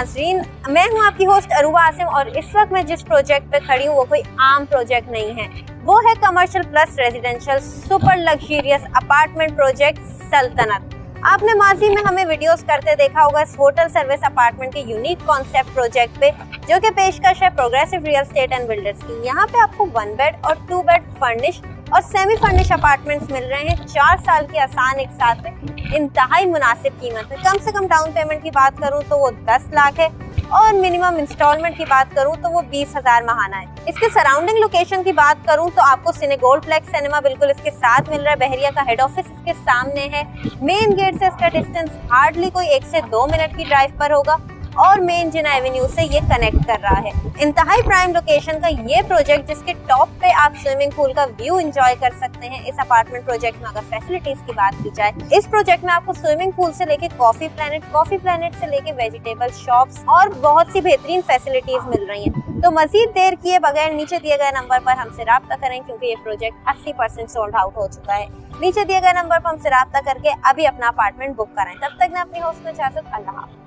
नाजरीन, मैं हूं आपकी होस्ट अरूबा आसिम और इस वक्त मैं जिस प्रोजेक्ट पे खड़ी हूं वो कोई आम प्रोजेक्ट नहीं है। वो है commercial plus residential super luxurious apartment project सल्तनत। आपने माजी में हमें वीडियोस करते देखा होगा इस होटल सर्विस अपार्टमेंट के यूनिक कॉन्सेप्ट प्रोजेक्ट पे, जो कि पेशकश है progressive real estate and builders की। यहाँ पे आपको 1 बेड और 2 बेड फर्निश और सेमी फर्निश अपार्टमेंट्स मिल रहे हैं 4 साल की आसान एक साथ में इंतहाई मुनासिब कीमत में। कम से कम डाउन पेमेंट की बात करूं तो वो 10 लाख है और मिनिमम इंस्टॉलमेंट की बात करूं तो वो 20,000 महाना है। इसके सराउंडिंग लोकेशन की बात करूं तो आपको सिनेगोल्ड प्लेक्स सिनेमा बिल्कुल इसके साथ मिल रहा है। बहरिया का हेड ऑफिस इसके सामने है। मेन गेट से इसका डिस्टेंस हार्डली कोई 1 से 2 मिनट की ड्राइव पर होगा और मेन जिना एवेन्यू से ये कनेक्ट कर रहा है। इंतहाई प्राइम लोकेशन का ये प्रोजेक्ट, जिसके टॉप पे आप स्विमिंग पूल का व्यू एंजॉय कर सकते हैं। इस अपार्टमेंट प्रोजेक्ट में अगर फैसिलिटीज की बात की जाए, इस प्रोजेक्ट में आपको स्विमिंग पूल से लेके कॉफी प्लेनेट से लेके वेजिटेबल शॉप्स और बहुत सी बेहतरीन फैसिलिटीज मिल रही हैं। तो मजीद देर किए बगैर नीचे दिए गए नंबर पर हमसे राब्ता करें, क्योंकि ये प्रोजेक्ट 80% सोल्ड आउट हो चुका है। नीचे दिए गए नंबर पर हमसे राब्ता करके अभी अपना अपार्टमेंट बुक कराएं। तब तक मैं अपनी होस्ट को इजाजत, अल्लाह हाफ़िज़।